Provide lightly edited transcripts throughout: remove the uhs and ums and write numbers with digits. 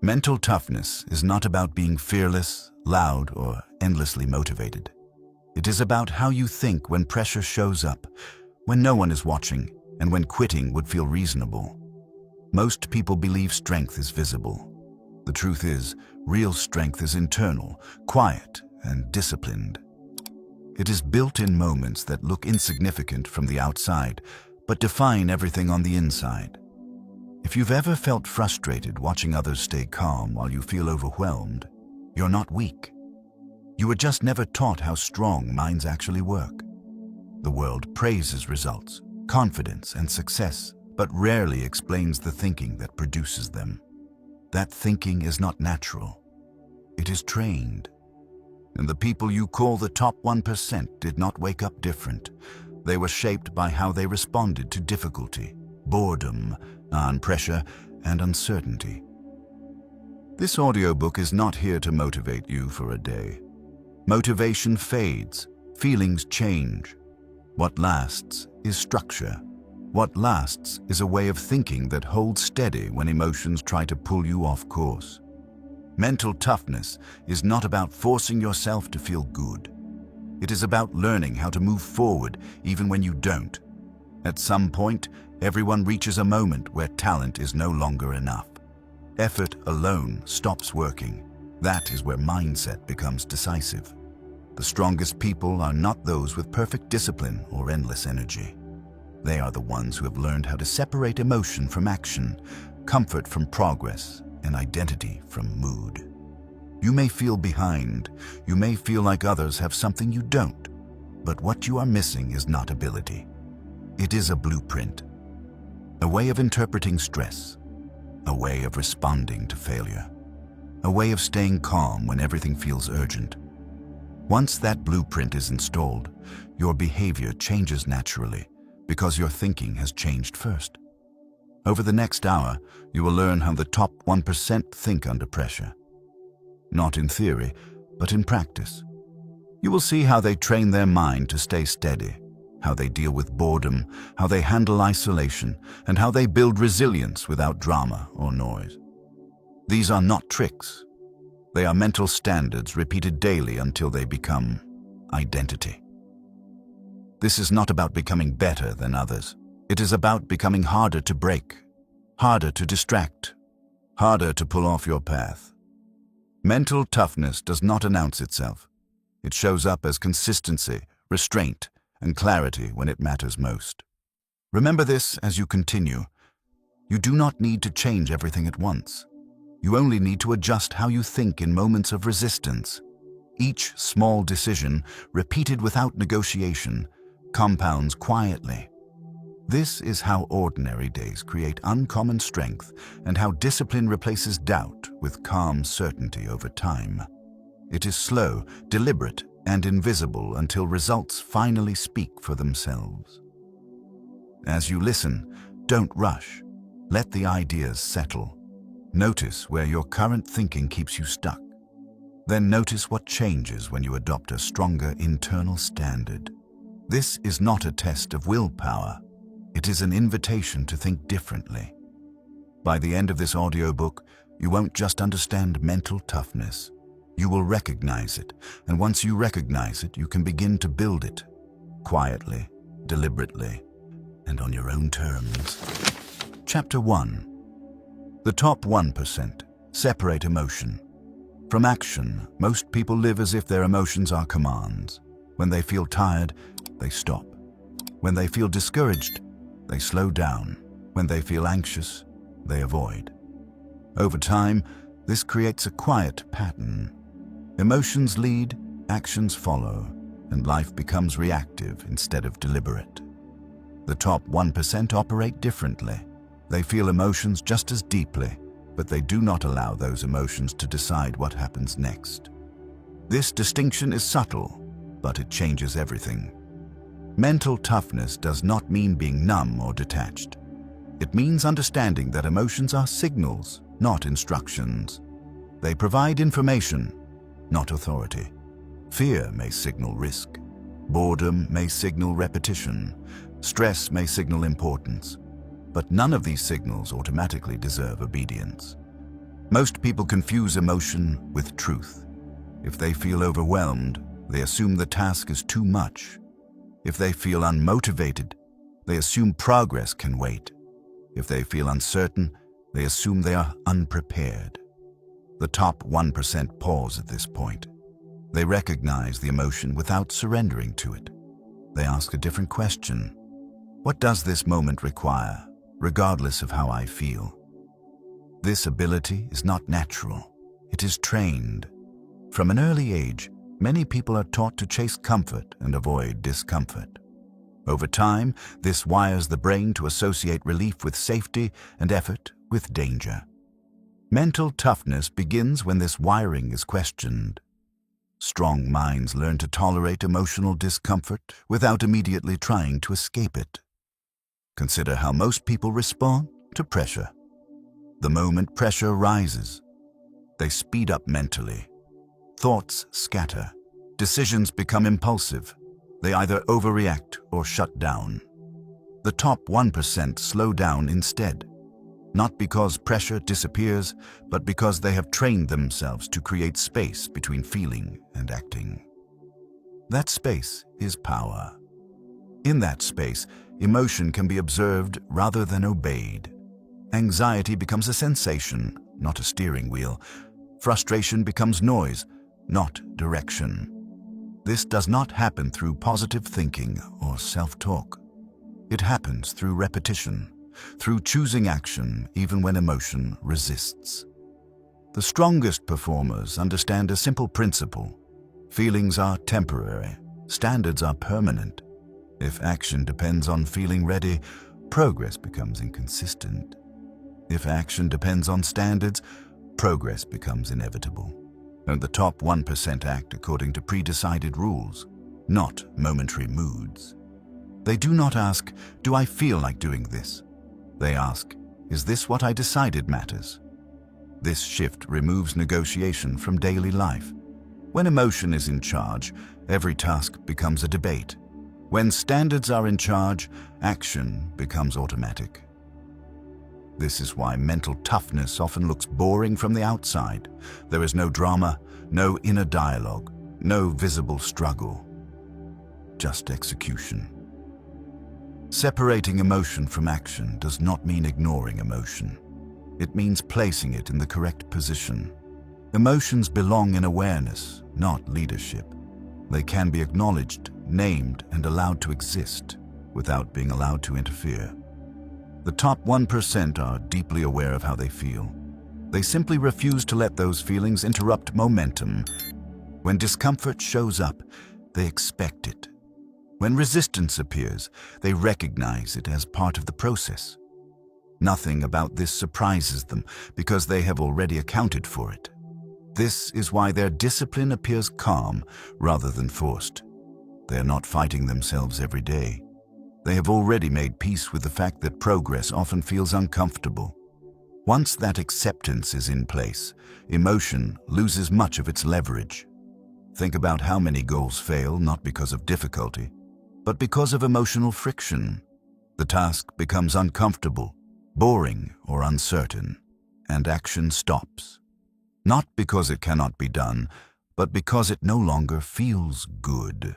Mental toughness is not about being fearless, loud, or endlessly motivated. It is about how you think when pressure shows up, when no one is watching, and when quitting would feel reasonable. Most people believe strength is visible. The truth is, real strength is internal, quiet, and disciplined. It is built in moments that look insignificant from the outside, but define everything on the inside. If you've ever felt frustrated watching others stay calm while you feel overwhelmed, you're not weak. You were just never taught how strong minds actually work. The world praises results, confidence, and success, but rarely explains the thinking that produces them. That thinking is not natural. It is trained. And the people you call the top 1% did not wake up different. They were shaped by how they responded to difficulty, boredom, pressure, and uncertainty. This audiobook is not here to motivate you for a day. Motivation fades, feelings change. What lasts is structure. What lasts is a way of thinking that holds steady when emotions try to pull you off course. Mental toughness is not about forcing yourself to feel good. It is about learning how to move forward even when you don't. At some point, everyone reaches a moment where talent is no longer enough. Effort alone stops working. That is where mindset becomes decisive. The strongest people are not those with perfect discipline or endless energy. They are the ones who have learned how to separate emotion from action, comfort from progress, and identity from mood. You may feel behind. You may feel like others have something you don't. But what you are missing is not ability. It is a blueprint. A way of interpreting stress, a way of responding to failure, a way of staying calm when everything feels urgent. Once that blueprint is installed, your behavior changes naturally because your thinking has changed first. Over the next hour, you will learn how the top 1% think under pressure. Not in theory, but in practice. You will see how they train their mind to stay steady, how they deal with boredom, how they handle isolation, and how they build resilience without drama or noise. These are not tricks. They are mental standards repeated daily until they become identity. This is not about becoming better than others. It is about becoming harder to break, harder to distract, harder to pull off your path. Mental toughness does not announce itself. It shows up as consistency, restraint, and clarity when it matters most. Remember this as you continue. You do not need to change everything at once. You only need to adjust how you think in moments of resistance. Each small decision, repeated without negotiation, compounds quietly. This is how ordinary days create uncommon strength and how discipline replaces doubt with calm certainty over time. It is slow, deliberate, and invisible until results finally speak for themselves. As you listen, don't rush. Let the ideas settle. Notice where your current thinking keeps you stuck. Then notice what changes when you adopt a stronger internal standard. This is not a test of willpower. It is an invitation to think differently. By the end of this audiobook, you won't just understand mental toughness. You will recognize it, and once you recognize it, you can begin to build it, quietly, deliberately, and on your own terms. Chapter 1. The top 1%. Separate emotion. From action, most people live as if their emotions are commands. When they feel tired, they stop. When they feel discouraged, they slow down. When they feel anxious, they avoid. Over time, this creates a quiet pattern. Emotions lead, actions follow, and life becomes reactive instead of deliberate. The top 1% operate differently. They feel emotions just as deeply, but they do not allow those emotions to decide what happens next. This distinction is subtle, but it changes everything. Mental toughness does not mean being numb or detached. It means understanding that emotions are signals, not instructions. They provide information, not authority. Fear may signal risk. Boredom may signal repetition. Stress may signal importance. But none of these signals automatically deserve obedience. Most people confuse emotion with truth. If they feel overwhelmed, they assume the task is too much. If they feel unmotivated, they assume progress can wait. If they feel uncertain, they assume they are unprepared. The top 1% pause at this point. They recognize the emotion without surrendering to it. They ask a different question. What does this moment require, regardless of how I feel? This ability is not natural. It is trained. From an early age, many people are taught to chase comfort and avoid discomfort. Over time, this wires the brain to associate relief with safety and effort with danger. Mental toughness begins when this wiring is questioned. Strong minds learn to tolerate emotional discomfort without immediately trying to escape it. Consider how most people respond to pressure. The moment pressure rises, they speed up mentally. Thoughts scatter. Decisions become impulsive. They either overreact or shut down. The top 1% slow down instead, not because pressure disappears, but because they have trained themselves to create space between feeling and acting. That space is power. In that space, emotion can be observed rather than obeyed. Anxiety becomes a sensation, not a steering wheel. Frustration becomes noise, not direction. This does not happen through positive thinking or self-talk. It happens through repetition, through choosing action even when emotion resists. The strongest performers understand a simple principle. Feelings are temporary, standards are permanent. If action depends on feeling ready, progress becomes inconsistent. If action depends on standards, progress becomes inevitable. And the top 1% act according to pre-decided rules, not momentary moods. They do not ask, "Do I feel like doing this?" They ask, "Is this what I decided matters?" This shift removes negotiation from daily life. When emotion is in charge, every task becomes a debate. When standards are in charge, action becomes automatic. This is why mental toughness often looks boring from the outside. There is no drama, no inner dialogue, no visible struggle, just execution. Separating emotion from action does not mean ignoring emotion. It means placing it in the correct position. Emotions belong in awareness, not leadership. They can be acknowledged, named, and allowed to exist without being allowed to interfere. The top 1% are deeply aware of how they feel. They simply refuse to let those feelings interrupt momentum. When discomfort shows up, they expect it. When resistance appears, they recognize it as part of the process. Nothing about this surprises them because they have already accounted for it. This is why their discipline appears calm rather than forced. They are not fighting themselves every day. They have already made peace with the fact that progress often feels uncomfortable. Once that acceptance is in place, emotion loses much of its leverage. Think about how many goals fail not because of difficulty, but because of emotional friction. The task becomes uncomfortable, boring, or uncertain, and action stops. Not because it cannot be done, but because it no longer feels good.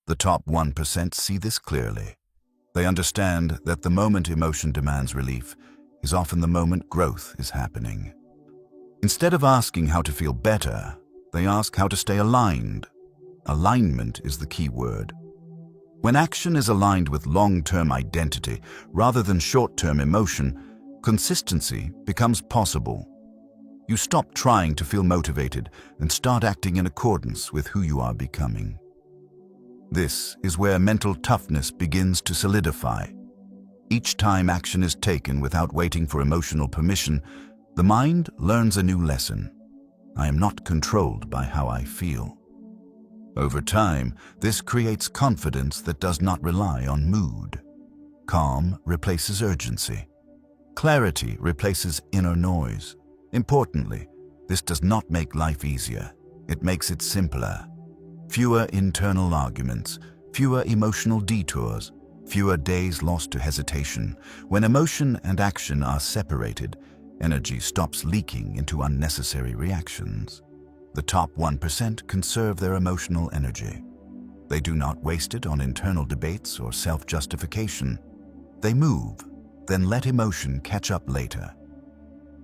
The top 1% see this clearly. They understand that the moment emotion demands relief is often the moment growth is happening. Instead of asking how to feel better, they ask how to stay aligned. Alignment is the key word. When action is aligned with long-term identity rather than short-term emotion, consistency becomes possible. You stop trying to feel motivated and start acting in accordance with who you are becoming. This is where mental toughness begins to solidify. Each time action is taken without waiting for emotional permission, the mind learns a new lesson. I am not controlled by how I feel. Over time, this creates confidence that does not rely on mood. Calm replaces urgency. Clarity replaces inner noise. Importantly, this does not make life easier. It makes it simpler. Fewer internal arguments, fewer emotional detours, fewer days lost to hesitation. When emotion and action are separated, Energy stops leaking into unnecessary reactions. The top 1% conserve their emotional energy. They do not waste it on internal debates or self-justification. They move, then let emotion catch up later.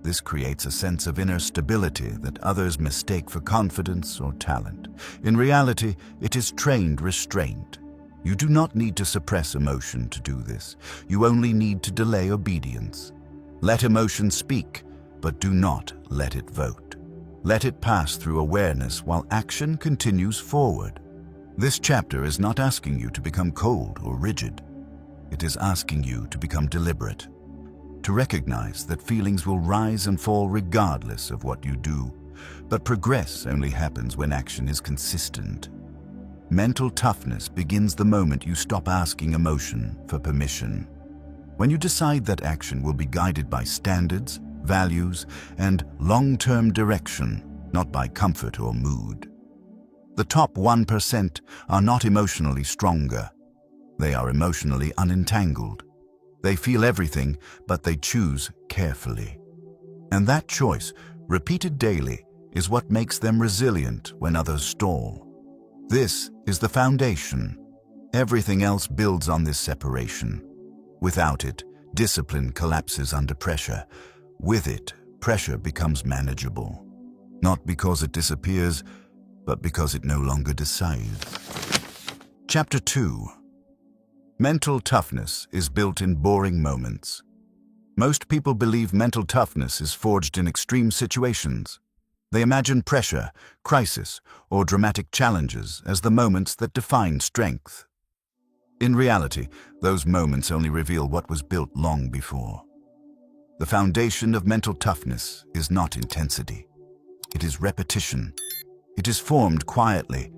This creates a sense of inner stability that others mistake for confidence or talent. In reality, it is trained restraint. You do not need to suppress emotion to do this. You only need to delay obedience. Let emotion speak, but do not let it vote. Let it pass through awareness while action continues forward. This chapter is not asking you to become cold or rigid. It is asking you to become deliberate, to recognize that feelings will rise and fall regardless of what you do, but progress only happens when action is consistent. Mental toughness begins the moment you stop asking emotion for permission. When you decide that action will be guided by standards, values, and long-term direction, not by comfort or mood. The top 1% are not emotionally stronger. They are emotionally unentangled. They feel everything, but they choose carefully. And that choice, repeated daily, is what makes them resilient when others stall. This is the foundation. Everything else builds on this separation. Without it, discipline collapses under pressure. With it, pressure becomes manageable. Not because it disappears, but because it no longer decides. Chapter 2. Mental toughness is built in boring moments. Most people believe mental toughness is forged in extreme situations. They imagine pressure, crisis, or dramatic challenges as the moments that define strength. In reality, those moments only reveal what was built long before. The foundation of mental toughness is not intensity. It is repetition. It is formed quietly,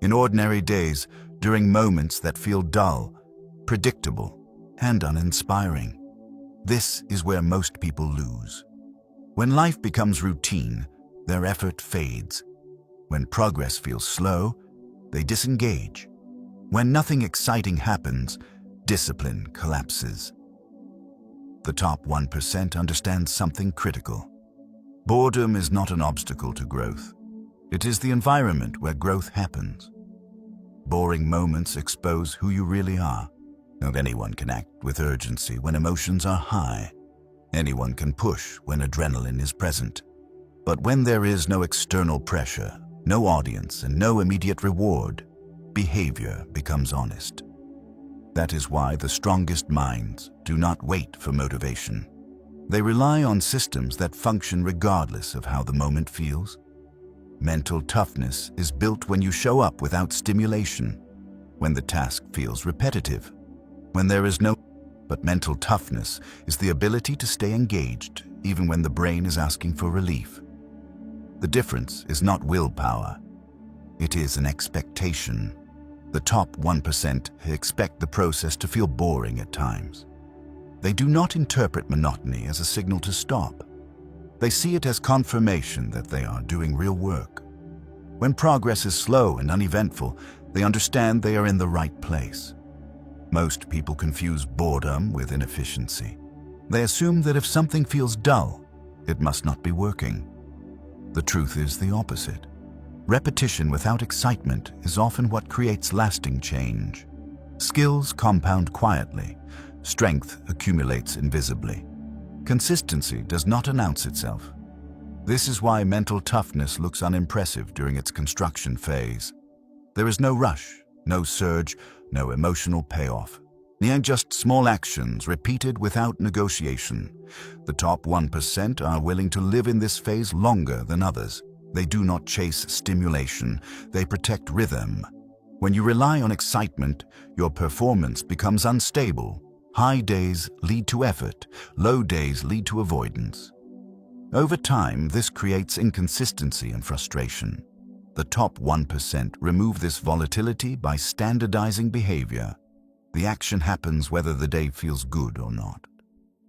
in ordinary days, during moments that feel dull, predictable, and uninspiring. This is where most people lose. When life becomes routine, their effort fades. When progress feels slow, they disengage. When nothing exciting happens, discipline collapses. The top 1% understands something critical. Boredom is not an obstacle to growth. It is the environment where growth happens. Boring moments expose who you really are. Not anyone can act with urgency when emotions are high. Anyone can push when adrenaline is present. But when there is no external pressure, no audience, and no immediate reward, behavior becomes honest. That is why the strongest minds do not wait for motivation. They rely on systems that function regardless of how the moment feels. Mental toughness is built when you show up without stimulation, when the task feels repetitive, when there is no... But mental toughness is the ability to stay engaged even when the brain is asking for relief. The difference is not willpower. It is an expectation. The top 1% expect the process to feel boring at times. They do not interpret monotony as a signal to stop. They see it as confirmation that they are doing real work. When progress is slow and uneventful, they understand they are in the right place. Most people confuse boredom with inefficiency. They assume that if something feels dull, it must not be working. The truth is the opposite. Repetition without excitement is often what creates lasting change. Skills compound quietly. Strength accumulates invisibly. Consistency does not announce itself. This is why mental toughness looks unimpressive during its construction phase. There is no rush, no surge, no emotional payoff. Just small actions repeated without negotiation. The top 1% are willing to live in this phase longer than others. They do not chase stimulation, they protect rhythm. When you rely on excitement, your performance becomes unstable. High days lead to effort, low days lead to avoidance. Over time, this creates inconsistency and frustration. The top 1% remove this volatility by standardizing behavior. The action happens whether the day feels good or not.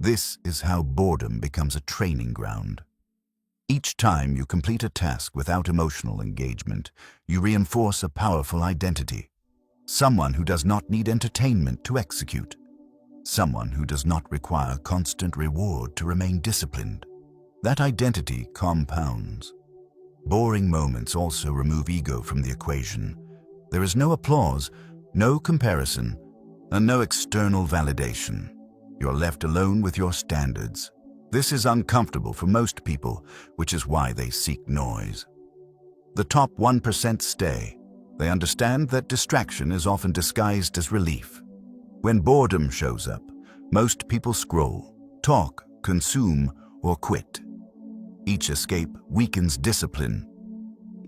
This is how boredom becomes a training ground. Each time you complete a task without emotional engagement, you reinforce a powerful identity. Someone who does not need entertainment to execute. Someone who does not require constant reward to remain disciplined. That identity compounds. Boring moments also remove ego from the equation. There is no applause, no comparison, and no external validation. You're left alone with your standards. This is uncomfortable for most people, which is why they seek noise. The top 1% stay. They understand that distraction is often disguised as relief. When boredom shows up, most people scroll, talk, consume, or quit. Each escape weakens discipline.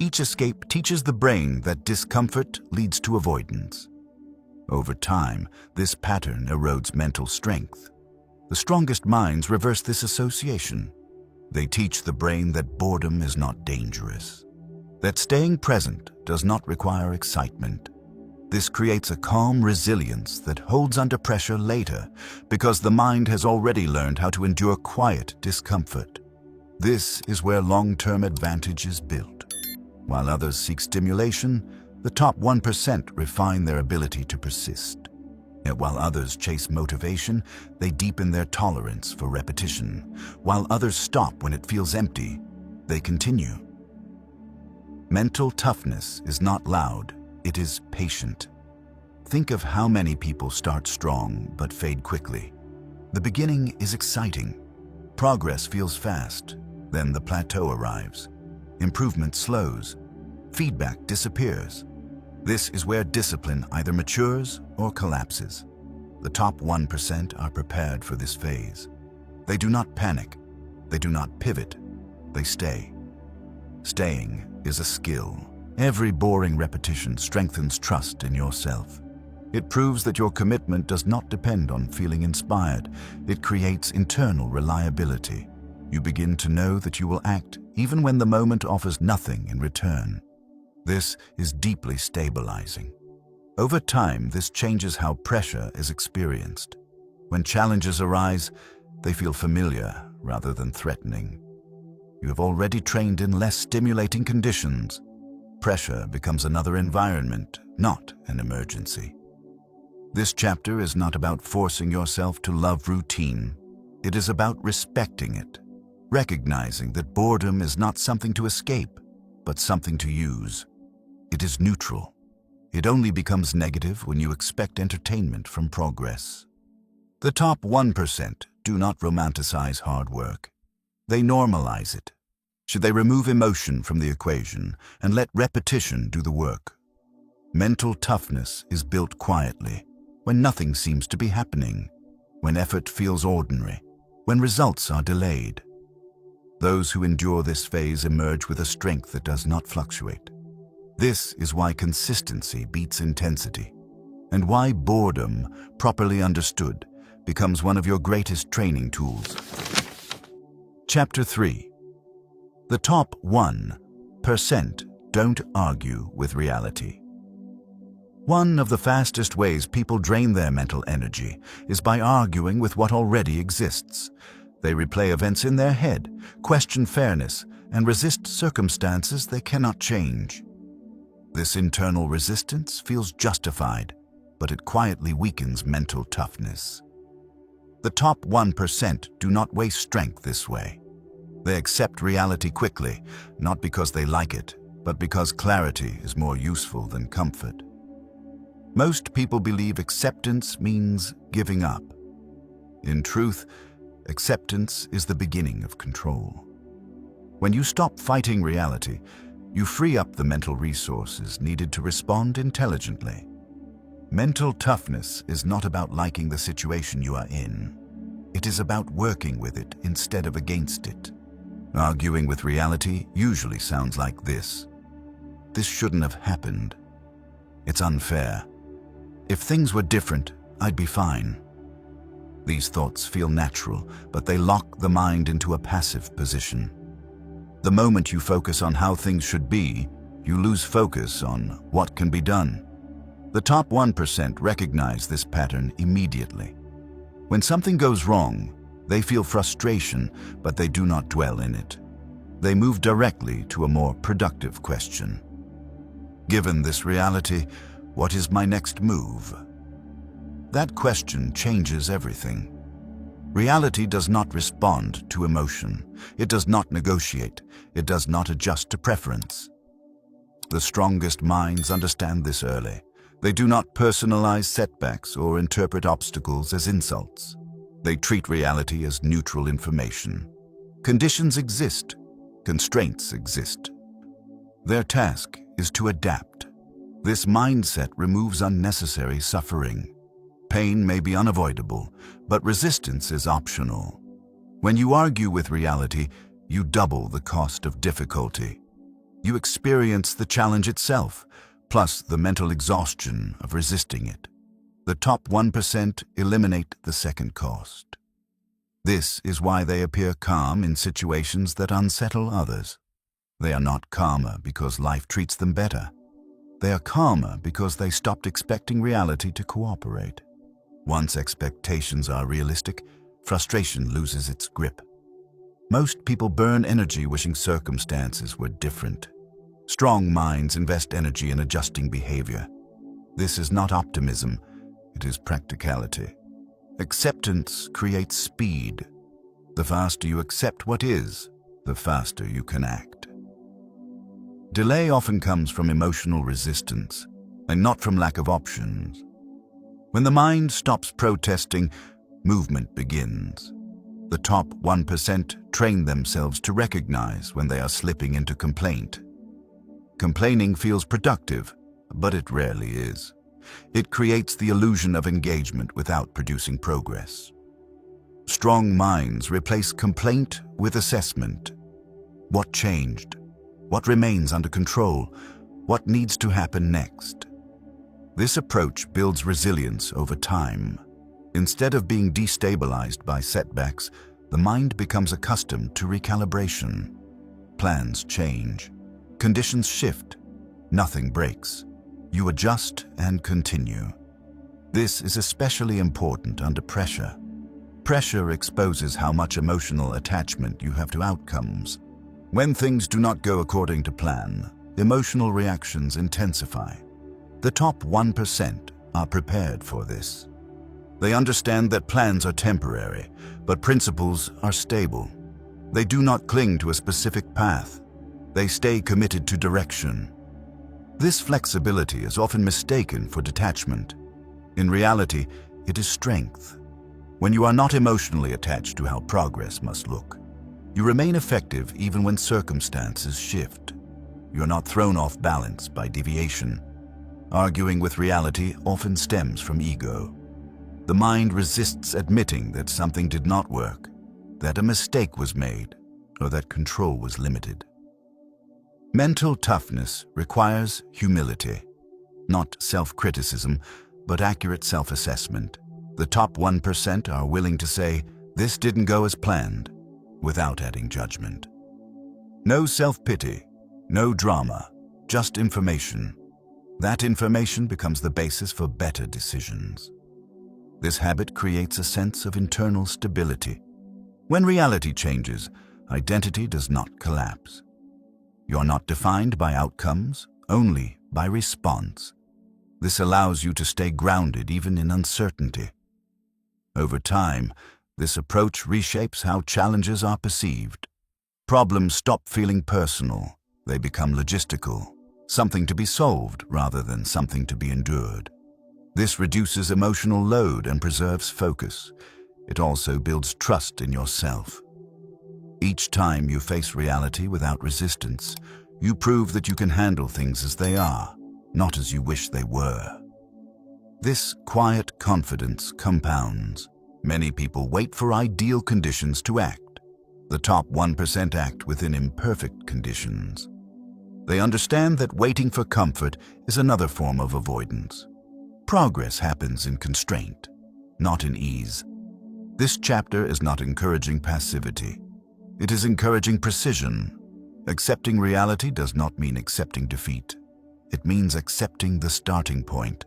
Each escape teaches the brain that discomfort leads to avoidance. Over time, this pattern erodes mental strength. The strongest minds reverse this association. They teach the brain that boredom is not dangerous, that staying present does not require excitement. This creates a calm resilience that holds under pressure later because the mind has already learned how to endure quiet discomfort. This is where long-term advantage is built. While others seek stimulation, the top 1% refine their ability to persist. Yet while others chase motivation, they deepen their tolerance for repetition. While others stop when it feels empty, they continue. Mental toughness is not loud, it is patient. Think of how many people start strong but fade quickly. The beginning is exciting. Progress feels fast. Then the plateau arrives. Improvement slows. Feedback disappears. This is where discipline either matures or collapses. The top 1% are prepared for this phase. They do not panic. They do not pivot. They stay. Staying is a skill. Every boring repetition strengthens trust in yourself. It proves that your commitment does not depend on feeling inspired. It creates internal reliability. You begin to know that you will act even when the moment offers nothing in return. This is deeply stabilizing. Over time, this changes how pressure is experienced. When challenges arise, they feel familiar rather than threatening. You have already trained in less stimulating conditions. Pressure becomes another environment, not an emergency. This chapter is not about forcing yourself to love routine. It is about respecting it, recognizing that boredom is not something to escape, but something to use. It is neutral. It only becomes negative when you expect entertainment from progress. The top 1% do not romanticize hard work. They normalize it. Should they remove emotion from the equation and let repetition do the work? Mental toughness is built quietly, when nothing seems to be happening, when effort feels ordinary, when results are delayed. Those who endure this phase emerge with a strength that does not fluctuate. This is why consistency beats intensity, and why boredom, properly understood, becomes one of your greatest training tools. Chapter 3. The top 1% don't argue with reality. One of the fastest ways people drain their mental energy is by arguing with what already exists. They replay events in their head, question fairness, and resist circumstances they cannot change. This internal resistance feels justified, but it quietly weakens mental toughness. The top 1% do not waste strength this way. They accept reality quickly, not because they like it, but because clarity is more useful than comfort. Most people believe acceptance means giving up. In truth, acceptance is the beginning of control. When you stop fighting reality, you free up the mental resources needed to respond intelligently. Mental toughness is not about liking the situation you are in. It is about working with it instead of against it. Arguing with reality usually sounds like this. This shouldn't have happened. It's unfair. If things were different, I'd be fine. These thoughts feel natural, but they lock the mind into a passive position. The moment you focus on how things should be, you lose focus on what can be done. The top 1% recognize this pattern immediately. When something goes wrong, they feel frustration, but they do not dwell in it. They move directly to a more productive question. Given this reality, what is my next move? That question changes everything. Reality does not respond to emotion. It does not negotiate. It does not adjust to preference. The strongest minds understand this early. They do not personalize setbacks or interpret obstacles as insults. They treat reality as neutral information. Conditions exist. Constraints exist. Their task is to adapt. This mindset removes unnecessary suffering. Pain may be unavoidable, but resistance is optional. When you argue with reality, you double the cost of difficulty. You experience the challenge itself, plus the mental exhaustion of resisting it. The top 1% eliminate the second cost. This is why they appear calm in situations that unsettle others. They are not calmer because life treats them better. They are calmer because they stopped expecting reality to cooperate. Once expectations are realistic, frustration loses its grip. Most people burn energy wishing circumstances were different. Strong minds invest energy in adjusting behavior. This is not optimism, it is practicality. Acceptance creates speed. The faster you accept what is, the faster you can act. Delay often comes from emotional resistance, and not from lack of options. When the mind stops protesting, movement begins. The top 1% train themselves to recognize when they are slipping into complaint. Complaining feels productive, but it rarely is. It creates the illusion of engagement without producing progress. Strong minds replace complaint with assessment. What changed? What remains under control? What needs to happen next? This approach builds resilience over time. Instead of being destabilized by setbacks, the mind becomes accustomed to recalibration. Plans change. Conditions shift. Nothing breaks. You adjust and continue. This is especially important under pressure. Pressure exposes how much emotional attachment you have to outcomes. When things do not go according to plan, emotional reactions intensify. The top 1% are prepared for this. They understand that plans are temporary, but principles are stable. They do not cling to a specific path. They stay committed to direction. This flexibility is often mistaken for detachment. In reality, it is strength. When you are not emotionally attached to how progress must look, you remain effective even when circumstances shift. You are not thrown off balance by deviation. Arguing with reality often stems from ego. The mind resists admitting that something did not work, that a mistake was made, or that control was limited. Mental toughness requires humility, not self-criticism, but accurate self-assessment. The top 1% are willing to say, "This didn't go as planned," without adding judgment. No self-pity, no drama, just information. That information becomes the basis for better decisions. This habit creates a sense of internal stability. When reality changes, identity does not collapse. You are not defined by outcomes, only by response. This allows you to stay grounded even in uncertainty. Over time, this approach reshapes how challenges are perceived. Problems stop feeling personal. They become logistical, something to be solved rather than something to be endured. This reduces emotional load and preserves focus. It also builds trust in yourself. Each time you face reality without resistance, you prove that you can handle things as they are, not as you wish they were. This quiet confidence compounds. Many people wait for ideal conditions to act. The top 1% act within imperfect conditions. They understand that waiting for comfort is another form of avoidance. Progress happens in constraint, not in ease. This chapter is not encouraging passivity. It is encouraging precision. Accepting reality does not mean accepting defeat. It means accepting the starting point.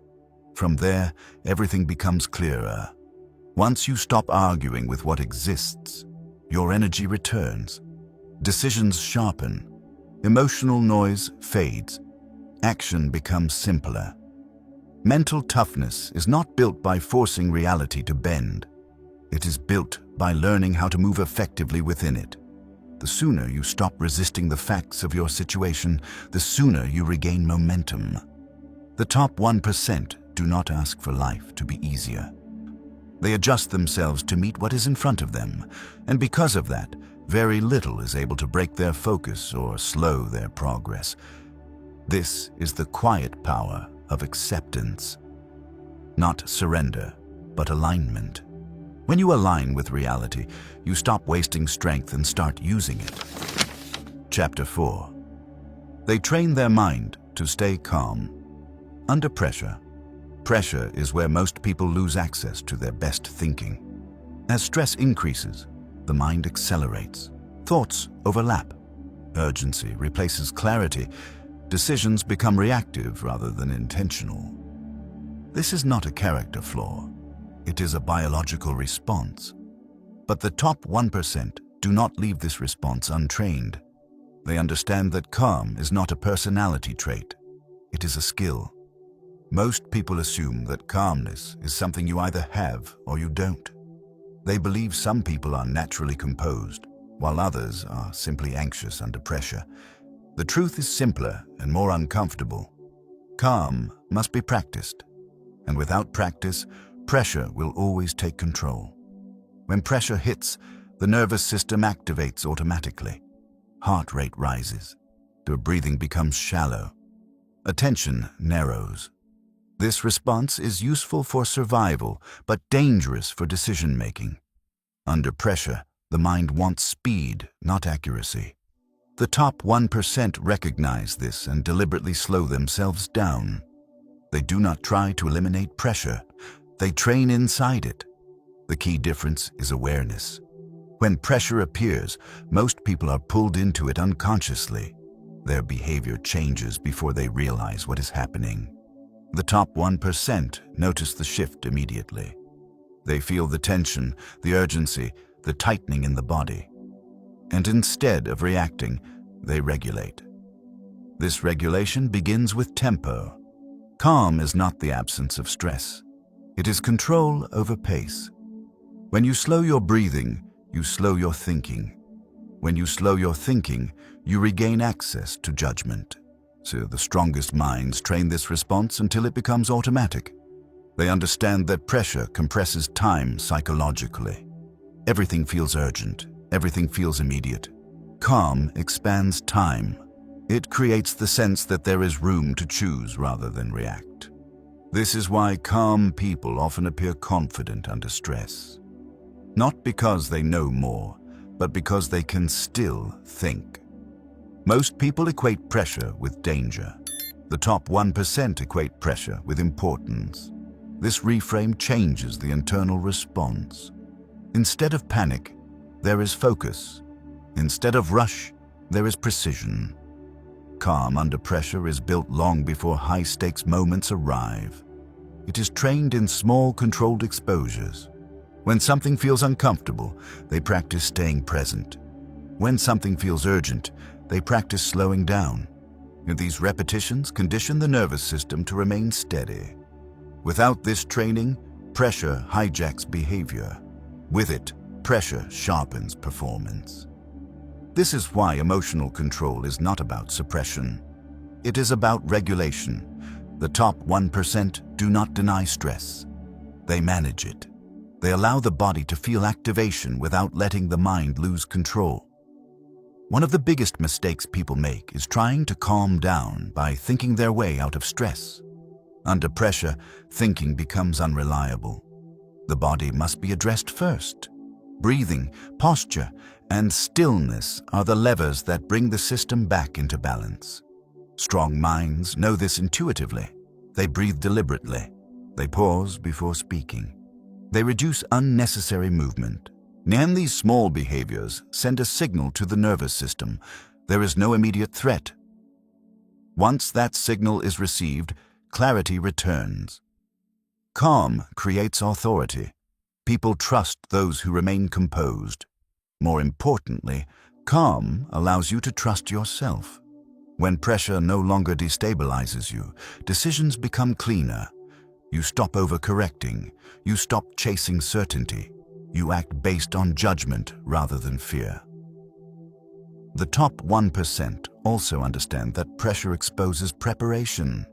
From there, everything becomes clearer. Once you stop arguing with what exists, your energy returns. Decisions sharpen. Emotional noise fades. Action becomes simpler. Mental toughness is not built by forcing reality to bend. It is built by learning how to move effectively within it. The sooner you stop resisting the facts of your situation, the sooner you regain momentum. The top 1% do not ask for life to be easier. They adjust themselves to meet what is in front of them, and because of that, very little is able to break their focus or slow their progress. This is the quiet power of acceptance. Not surrender, but alignment. When you align with reality, you stop wasting strength and start using it. Chapter 4. They train their mind to stay calm. Under pressure. Pressure is where most people lose access to their best thinking. As stress increases, the mind accelerates. Thoughts overlap. Urgency replaces clarity. Decisions become reactive rather than intentional. This is not a character flaw. It is a biological response. But the top 1% do not leave this response untrained. They understand that calm is not a personality trait. It is a skill. Most people assume that calmness is something you either have or you don't. They believe some people are naturally composed, while others are simply anxious under pressure. The truth is simpler and more uncomfortable. Calm must be practiced, and without practice, pressure will always take control. When pressure hits, the nervous system activates automatically. Heart rate rises. The breathing becomes shallow. Attention narrows. This response is useful for survival, but dangerous for decision-making. Under pressure, the mind wants speed, not accuracy. The top 1% recognize this and deliberately slow themselves down. They do not try to eliminate pressure. They train inside it. The key difference is awareness. When pressure appears, most people are pulled into it unconsciously. Their behavior changes before they realize what is happening. The top 1% notice the shift immediately. They feel the tension, the urgency, the tightening in the body. And instead of reacting, they regulate. This regulation begins with tempo. Calm is not the absence of stress. It is control over pace. When you slow your breathing, you slow your thinking. When you slow your thinking, you regain access to judgment. So the strongest minds train this response until it becomes automatic. They understand that pressure compresses time psychologically. Everything feels urgent. Everything feels immediate. Calm expands time. It creates the sense that there is room to choose rather than react. This is why calm people often appear confident under stress. Not because they know more, but because they can still think. Most people equate pressure with danger. The top 1% equate pressure with importance. This reframe changes the internal response. Instead of panic, there is focus. Instead of rush, there is precision. Calm under pressure is built long before high-stakes moments arrive. It is trained in small, controlled exposures. When something feels uncomfortable, they practice staying present. When something feels urgent, they practice slowing down. And these repetitions condition the nervous system to remain steady. Without this training, pressure hijacks behavior. With it, pressure sharpens performance. This is why emotional control is not about suppression. It is about regulation. The top 1% do not deny stress. They manage it. They allow the body to feel activation without letting the mind lose control. One of the biggest mistakes people make is trying to calm down by thinking their way out of stress. Under pressure, thinking becomes unreliable. The body must be addressed first. Breathing, posture, and stillness are the levers that bring the system back into balance. Strong minds know this intuitively. They breathe deliberately. They pause before speaking. They reduce unnecessary movement. And these small behaviors send a signal to the nervous system. There is no immediate threat. Once that signal is received, clarity returns. Calm creates authority. People trust those who remain composed. More importantly, calm allows you to trust yourself. When pressure no longer destabilizes you, decisions become cleaner. You stop overcorrecting. You stop chasing certainty. You act based on judgment rather than fear. The top 1% also understand that pressure exposes preparation.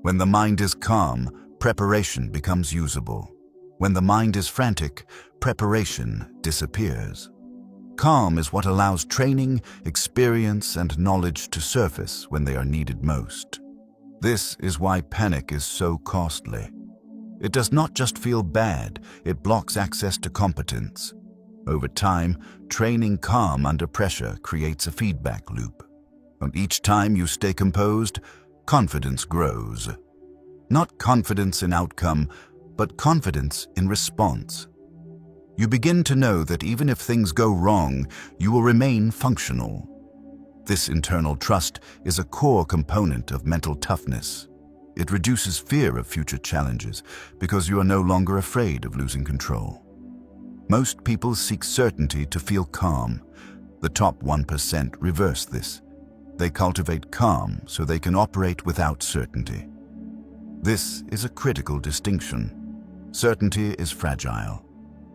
When the mind is calm, preparation becomes usable. When the mind is frantic, preparation disappears. Calm is what allows training, experience, and knowledge to surface when they are needed most. This is why panic is so costly. It does not just feel bad, it blocks access to competence. Over time, training calm under pressure creates a feedback loop. And each time you stay composed, confidence grows. Not confidence in outcome, but confidence in response. You begin to know that even if things go wrong, you will remain functional. This internal trust is a core component of mental toughness. It reduces fear of future challenges because you are no longer afraid of losing control. Most people seek certainty to feel calm. The top 1% reverse this. They cultivate calm so they can operate without certainty. This is a critical distinction. Certainty is fragile.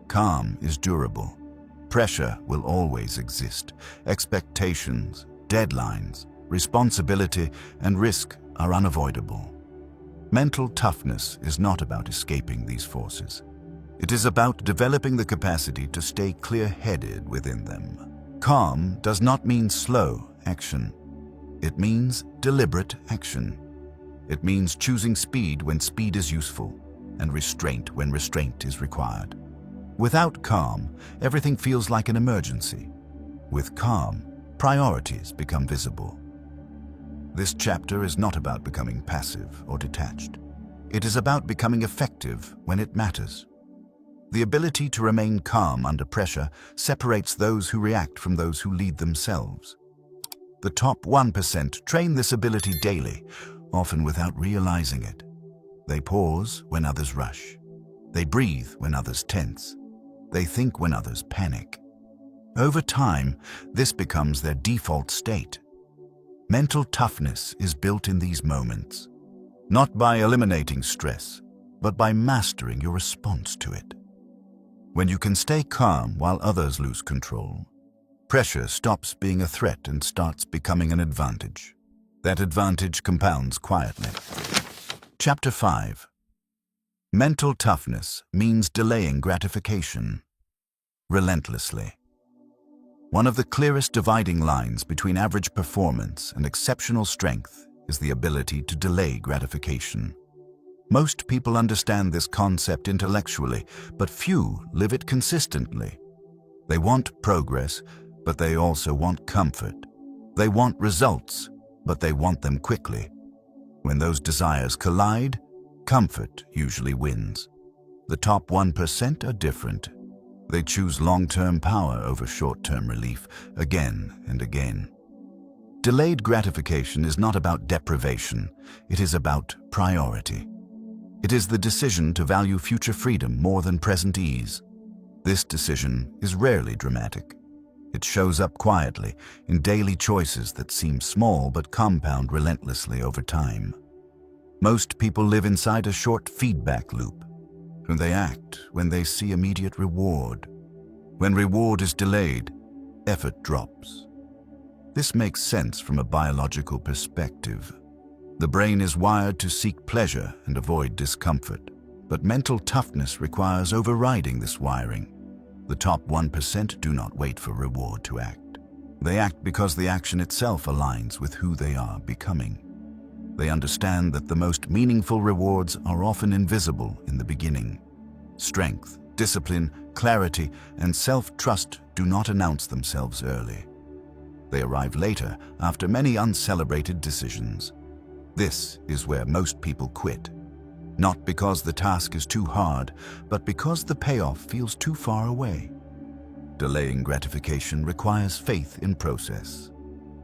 Calm is durable. Pressure will always exist. Expectations, deadlines, responsibility, and risk are unavoidable. Mental toughness is not about escaping these forces. It is about developing the capacity to stay clear-headed within them. Calm does not mean slow action. It means deliberate action. It means choosing speed when speed is useful and restraint when restraint is required. Without calm, everything feels like an emergency. With calm, priorities become visible. This chapter is not about becoming passive or detached. It is about becoming effective when it matters. The ability to remain calm under pressure separates those who react from those who lead themselves. The top 1% train this ability daily, often without realizing it. They pause when others rush. They breathe when others tense. They think when others panic. Over time, this becomes their default state. Mental toughness is built in these moments, not by eliminating stress, but by mastering your response to it. When you can stay calm while others lose control, pressure stops being a threat and starts becoming an advantage. That advantage compounds quietly. Chapter 5. Mental toughness means delaying gratification relentlessly. One of the clearest dividing lines between average performance and exceptional strength is the ability to delay gratification. Most people understand this concept intellectually, but few live it consistently. They want progress, but they also want comfort. They want results, but they want them quickly. When those desires collide, comfort usually wins. The top 1% are different. They choose long-term power over short-term relief, again and again. Delayed gratification is not about deprivation, it is about priority. It is the decision to value future freedom more than present ease. This decision is rarely dramatic. It shows up quietly in daily choices that seem small but compound relentlessly over time. Most people live inside a short feedback loop. They act when they see immediate reward. When reward is delayed, effort drops. This makes sense from a biological perspective. The brain is wired to seek pleasure and avoid discomfort, but mental toughness requires overriding this wiring. The top 1% do not wait for reward to act. They act because the action itself aligns with who they are becoming. They understand that the most meaningful rewards are often invisible in the beginning. Strength, discipline, clarity, and self-trust do not announce themselves early. They arrive later, after many uncelebrated decisions. This is where most people quit. Not because the task is too hard, but because the payoff feels too far away. Delaying gratification requires faith in process,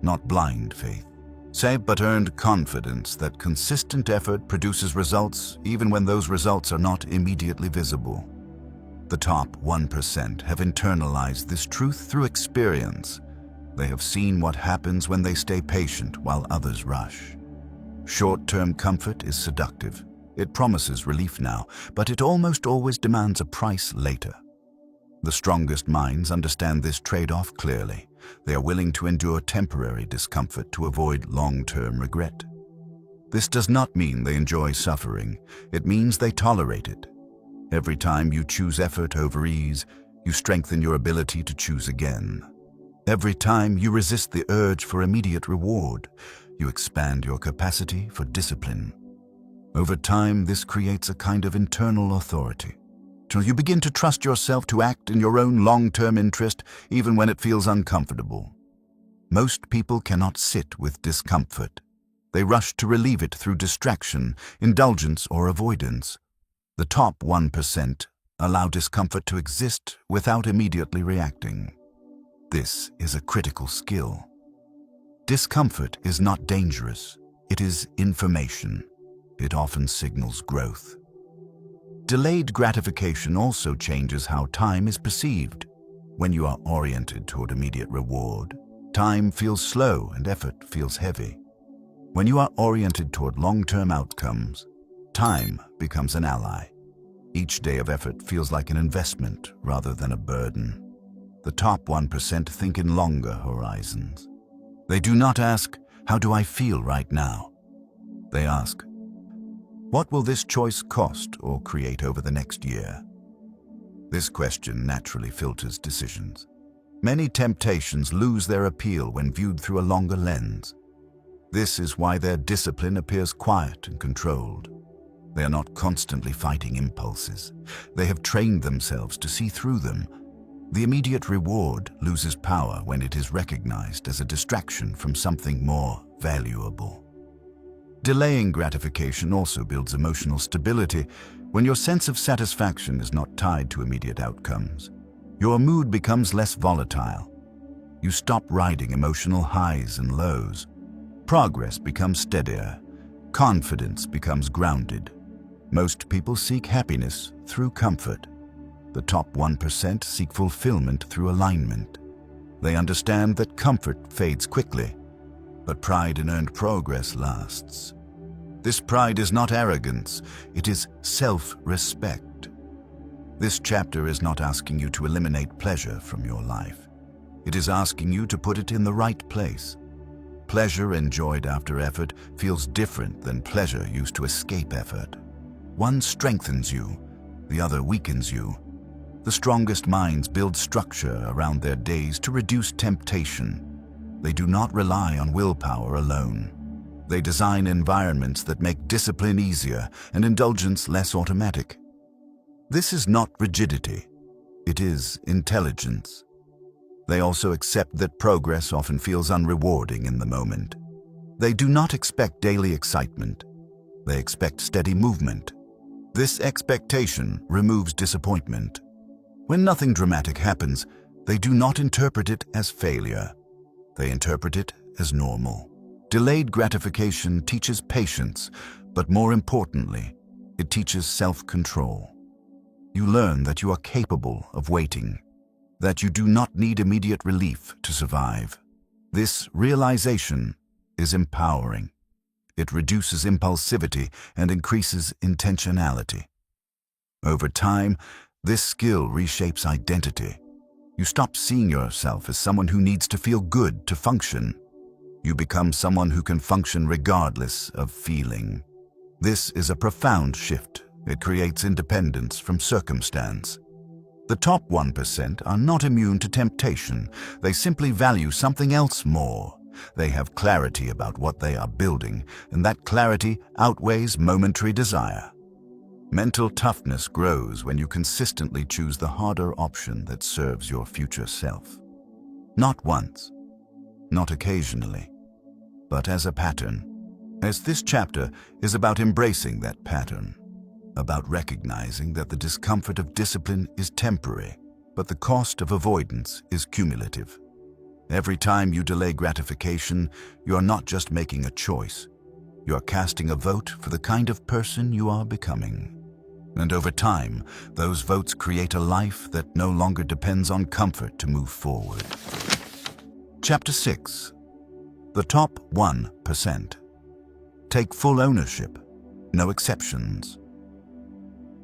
not blind faith. Safe but earned confidence that consistent effort produces results even when those results are not immediately visible. The top 1% have internalized this truth through experience. They have seen what happens when they stay patient while others rush. Short-term comfort is seductive. It promises relief now, but it almost always demands a price later. The strongest minds understand this trade-off clearly. They are willing to endure temporary discomfort to avoid long-term regret. This does not mean they enjoy suffering. It means they tolerate it. Every time you choose effort over ease, you strengthen your ability to choose again. Every time you resist the urge for immediate reward, you expand your capacity for discipline. Over time, this creates a kind of internal authority, till you begin to trust yourself to act in your own long-term interest, even when it feels uncomfortable. Most people cannot sit with discomfort. They rush to relieve it through distraction, indulgence, or avoidance. The top 1% allow discomfort to exist without immediately reacting. This is a critical skill. Discomfort is not dangerous. It is information. It often signals growth. Delayed gratification also changes how time is perceived. When you are oriented toward immediate reward, time feels slow and effort feels heavy. When you are oriented toward long-term outcomes, time becomes an ally. Each day of effort feels like an investment rather than a burden. The top 1% think in longer horizons. They do not ask, "How do I feel right now?" They ask, "What will this choice cost or create over the next year?" This question naturally filters decisions. Many temptations lose their appeal when viewed through a longer lens. This is why their discipline appears quiet and controlled. They are not constantly fighting impulses. They have trained themselves to see through them. The immediate reward loses power when it is recognized as a distraction from something more valuable. Delaying gratification also builds emotional stability. When your sense of satisfaction is not tied to immediate outcomes, your mood becomes less volatile. You stop riding emotional highs and lows. Progress becomes steadier. Confidence becomes grounded. Most people seek happiness through comfort. The top 1% seek fulfillment through alignment. They understand that comfort fades quickly, but pride in earned progress lasts. This pride is not arrogance, it is self-respect. This chapter is not asking you to eliminate pleasure from your life. It is asking you to put it in the right place. Pleasure enjoyed after effort feels different than pleasure used to escape effort. One strengthens you, the other weakens you. The strongest minds build structure around their days to reduce temptation. They do not rely on willpower alone. They design environments that make discipline easier and indulgence less automatic. This is not rigidity. It is intelligence. They also accept that progress often feels unrewarding in the moment. They do not expect daily excitement. They expect steady movement. This expectation removes disappointment. When nothing dramatic happens, they do not interpret it as failure. They interpret it as normal. Delayed gratification teaches patience, but more importantly, it teaches self-control. You learn that you are capable of waiting, that you do not need immediate relief to survive. This realization is empowering. It reduces impulsivity and increases intentionality. Over time, this skill reshapes identity. You stop seeing yourself as someone who needs to feel good to function. You become someone who can function regardless of feeling. This is a profound shift. It creates independence from circumstance. The top 1% are not immune to temptation. They simply value something else more. They have clarity about what they are building, and that clarity outweighs momentary desire. Mental toughness grows when you consistently choose the harder option that serves your future self. Not once, not occasionally, but as a pattern. As this chapter is about embracing that pattern, about recognizing that the discomfort of discipline is temporary, but the cost of avoidance is cumulative. Every time you delay gratification, you are not just making a choice. You are casting a vote for the kind of person you are becoming. And over time, those votes create a life that no longer depends on comfort to move forward. Chapter 6. The top 1%. Take full ownership, no exceptions.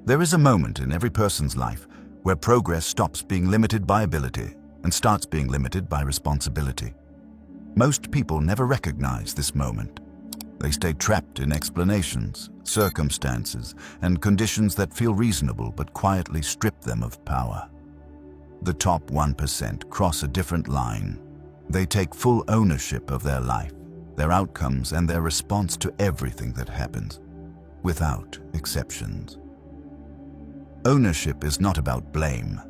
There is a moment in every person's life where progress stops being limited by ability and starts being limited by responsibility. Most people never recognize this moment. They stay trapped in explanations, circumstances, and conditions that feel reasonable but quietly strip them of power. The top 1% cross a different line. They take full ownership of their life, their outcomes, and their response to everything that happens, without exceptions. Ownership is not about blame.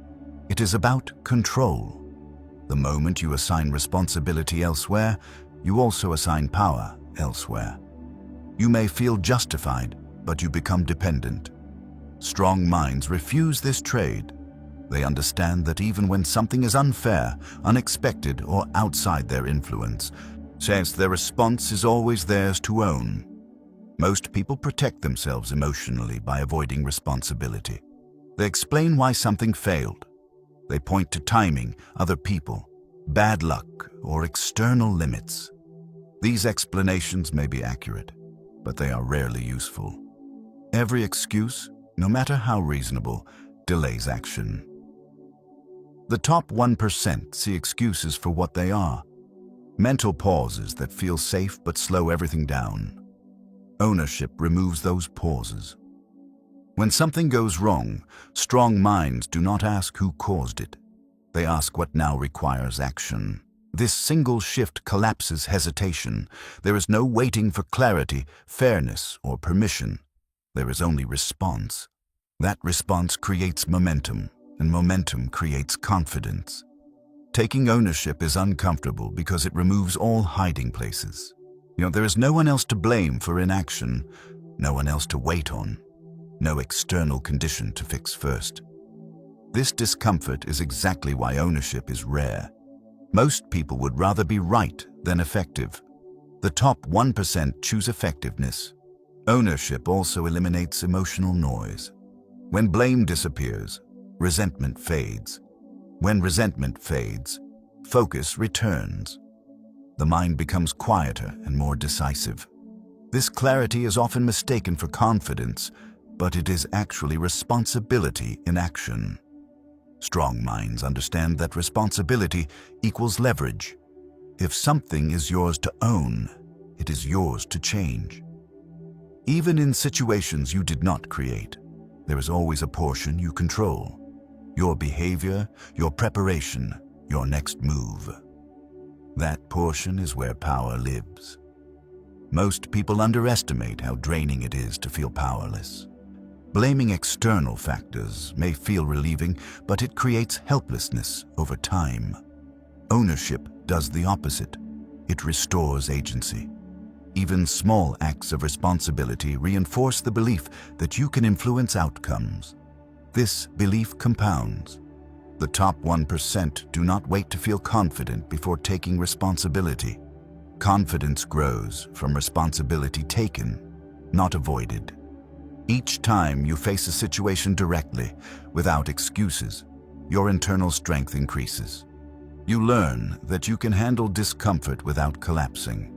It is about control. The moment you assign responsibility elsewhere, you also assign power elsewhere. You may feel justified, but you become dependent. Strong minds refuse this trade. They understand that even when something is unfair, unexpected, or outside their influence, since their response is always theirs to own. Most people protect themselves emotionally by avoiding responsibility. They explain why something failed. They point to timing, other people, bad luck, or external limits. These explanations may be accurate, but they are rarely useful. Every excuse, no matter how reasonable, delays action. The top 1% see excuses for what they are. Mental pauses that feel safe but slow everything down. Ownership removes those pauses. When something goes wrong, strong minds do not ask who caused it. They ask what now requires action. This single shift collapses hesitation. There is no waiting for clarity, fairness, or permission. There is only response. That response creates momentum, and momentum creates confidence. Taking ownership is uncomfortable because it removes all hiding places. There is no one else to blame for inaction, no one else to wait on, no external condition to fix first. This discomfort is exactly why ownership is rare. Most people would rather be right than effective. The top 1% choose effectiveness. Ownership also eliminates emotional noise. When blame disappears, resentment fades. When resentment fades, focus returns. The mind becomes quieter and more decisive. This clarity is often mistaken for confidence, but it is actually responsibility in action. Strong minds understand that responsibility equals leverage. If something is yours to own, it is yours to change. Even in situations you did not create, there is always a portion you control. Your behavior, your preparation, your next move. That portion is where power lives. Most people underestimate how draining it is to feel powerless. Blaming external factors may feel relieving, but it creates helplessness over time. Ownership does the opposite. It restores agency. Even small acts of responsibility reinforce the belief that you can influence outcomes. This belief compounds. The top 1% do not wait to feel confident before taking responsibility. Confidence grows from responsibility taken, not avoided. Each time you face a situation directly, without excuses, your internal strength increases. You learn that you can handle discomfort without collapsing.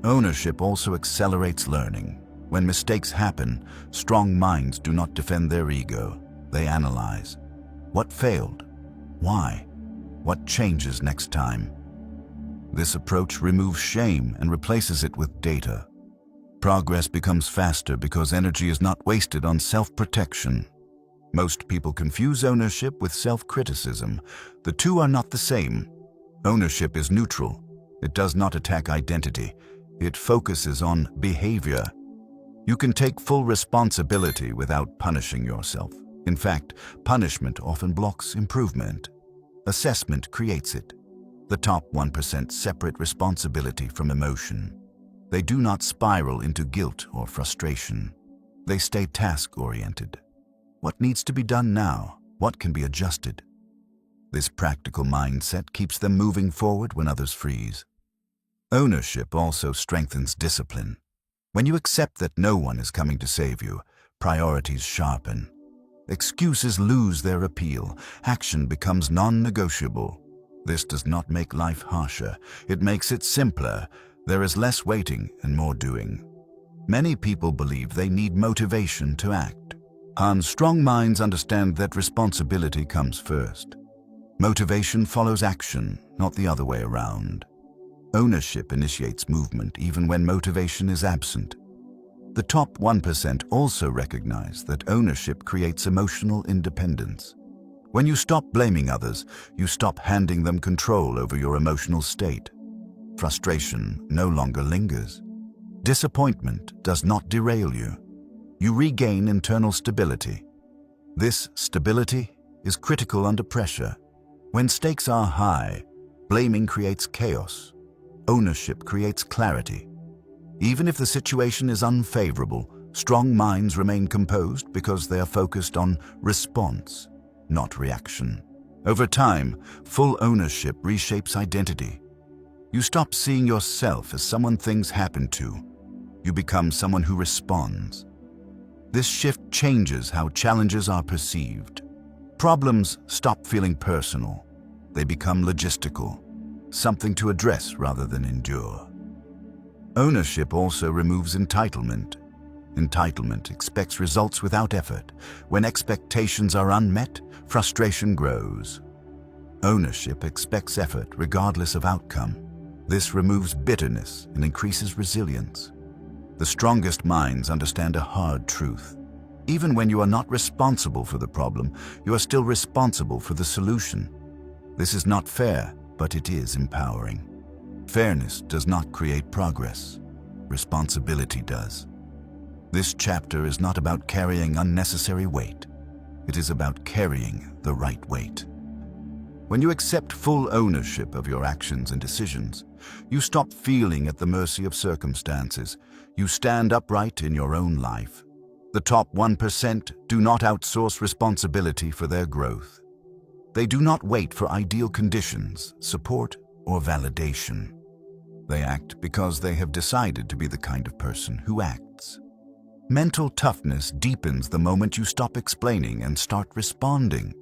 Ownership also accelerates learning. When mistakes happen, strong minds do not defend their ego. They analyze. What failed? Why? What changes next time? This approach removes shame and replaces it with data. Progress becomes faster because energy is not wasted on self-protection. Most people confuse ownership with self-criticism. The two are not the same. Ownership is neutral. It does not attack identity. It focuses on behavior. You can take full responsibility without punishing yourself. In fact, punishment often blocks improvement. Assessment creates it. The top 1% separate responsibility from emotion. They do not spiral into guilt or frustration. They stay task-oriented. What needs to be done now? What can be adjusted? This practical mindset keeps them moving forward when others freeze. Ownership also strengthens discipline. When you accept that no one is coming to save you, priorities sharpen. Excuses lose their appeal. Action becomes non-negotiable. This does not make life harsher. It makes it simpler. There is less waiting and more doing. Many people believe they need motivation to act. And strong minds understand that responsibility comes first. Motivation follows action, not the other way around. Ownership initiates movement even when motivation is absent. The top 1% also recognize that ownership creates emotional independence. When you stop blaming others, you stop handing them control over your emotional state. Frustration no longer lingers. Disappointment does not derail you. You regain internal stability. This stability is critical under pressure. When stakes are high, blaming creates chaos. Ownership creates clarity. Even if the situation is unfavorable, strong minds remain composed because they are focused on response, not reaction. Over time, full ownership reshapes identity. You stop seeing yourself as someone things happen to. You become someone who responds. This shift changes how challenges are perceived. Problems stop feeling personal. They become logistical, something to address rather than endure. Ownership also removes entitlement. Entitlement expects results without effort. When expectations are unmet, frustration grows. Ownership expects effort regardless of outcome. This removes bitterness and increases resilience. The strongest minds understand a hard truth. Even when you are not responsible for the problem, you are still responsible for the solution. This is not fair, but it is empowering. Fairness does not create progress. Responsibility does. This chapter is not about carrying unnecessary weight. It is about carrying the right weight. When you accept full ownership of your actions and decisions, you stop feeling at the mercy of circumstances. You stand upright in your own life. The top 1% do not outsource responsibility for their growth. They do not wait for ideal conditions, support, or validation. They act because they have decided to be the kind of person who acts. Mental toughness deepens the moment you stop explaining and start responding.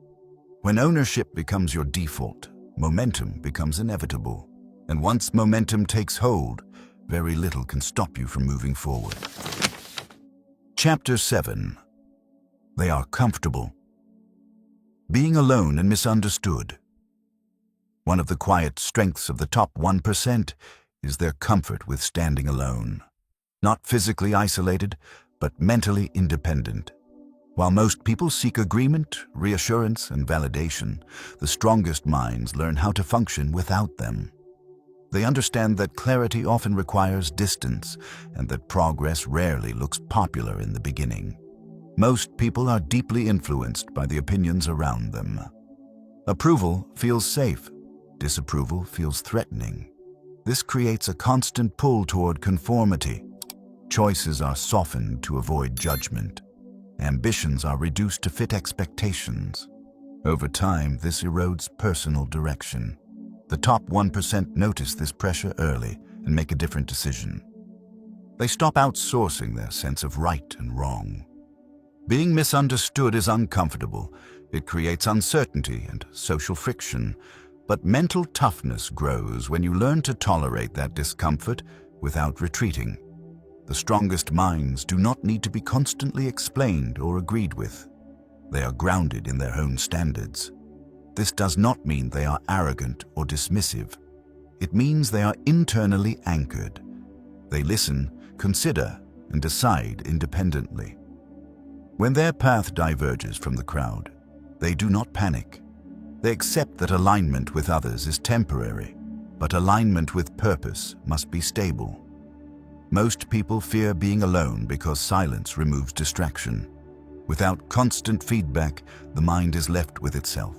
When ownership becomes your default, momentum becomes inevitable. And once momentum takes hold, very little can stop you from moving forward. Chapter 7. They are comfortable. Being alone and misunderstood. One of the quiet strengths of the top 1% is their comfort with standing alone. Not physically isolated, but mentally independent. While most people seek agreement, reassurance, and validation, the strongest minds learn how to function without them. They understand that clarity often requires distance, and that progress rarely looks popular in the beginning. Most people are deeply influenced by the opinions around them. Approval feels safe. Disapproval feels threatening. This creates a constant pull toward conformity. Choices are softened to avoid judgment. Ambitions are reduced to fit expectations. Over time, this erodes personal direction. The top 1% notice this pressure early and make a different decision. They stop outsourcing their sense of right and wrong. Being misunderstood is uncomfortable. It creates uncertainty and social friction. But mental toughness grows when you learn to tolerate that discomfort without retreating. The strongest minds do not need to be constantly explained or agreed with. They are grounded in their own standards. This does not mean they are arrogant or dismissive. It means they are internally anchored. They listen, consider, and decide independently. When their path diverges from the crowd, they do not panic. They accept that alignment with others is temporary, but alignment with purpose must be stable. Most people fear being alone because silence removes distraction. Without constant feedback, the mind is left with itself.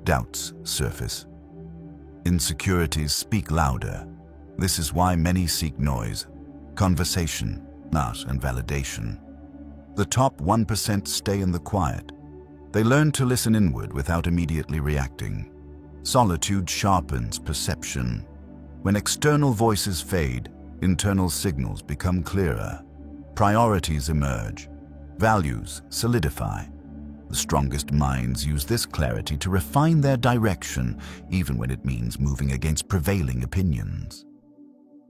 Doubts surface. Insecurities speak louder. This is why many seek noise, conversation, and validation. The top 1% stay in the quiet. They learn to listen inward without immediately reacting. Solitude sharpens perception. When external voices fade, internal signals become clearer. Priorities emerge. Values solidify. The strongest minds use this clarity to refine their direction, even when it means moving against prevailing opinions.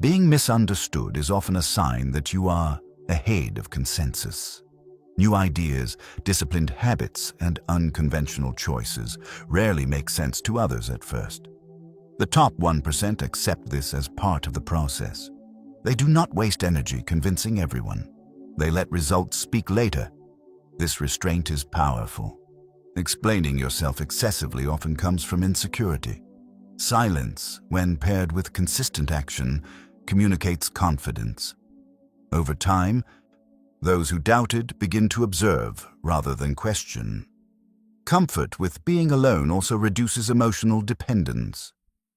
Being misunderstood is often a sign that you are ahead of consensus. New ideas, disciplined habits, and unconventional choices rarely make sense to others at first. The top 1% accept this as part of the process. They do not waste energy convincing everyone. They let results speak later. This restraint is powerful. Explaining yourself excessively often comes from insecurity. Silence, when paired with consistent action, communicates confidence. Over time, those who doubted begin to observe rather than question. Comfort with being alone also reduces emotional dependence.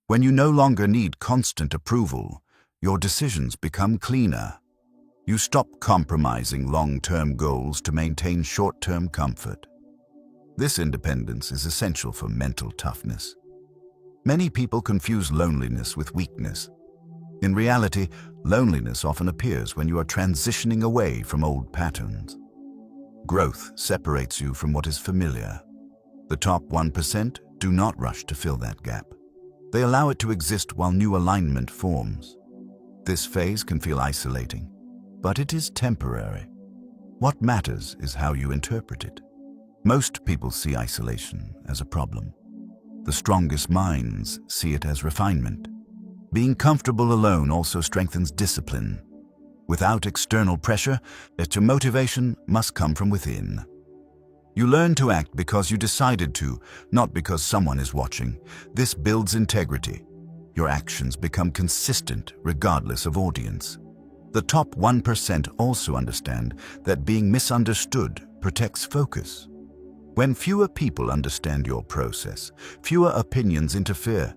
When you no longer need constant approval, your decisions become cleaner. You stop compromising long-term goals to maintain short-term comfort. This independence is essential for mental toughness. Many people confuse loneliness with weakness. In reality, loneliness often appears when you are transitioning away from old patterns. Growth separates you from what is familiar. The top 1% do not rush to fill that gap. They allow it to exist while new alignment forms. This phase can feel isolating, but it is temporary. What matters is how you interpret it. Most people see isolation as a problem. The strongest minds see it as refinement. Being comfortable alone also strengthens discipline. Without external pressure, your motivation must come from within. You learn to act because you decided to, not because someone is watching. This builds integrity. Your actions become consistent regardless of audience. The top 1% also understand that being misunderstood protects focus. When fewer people understand your process, fewer opinions interfere.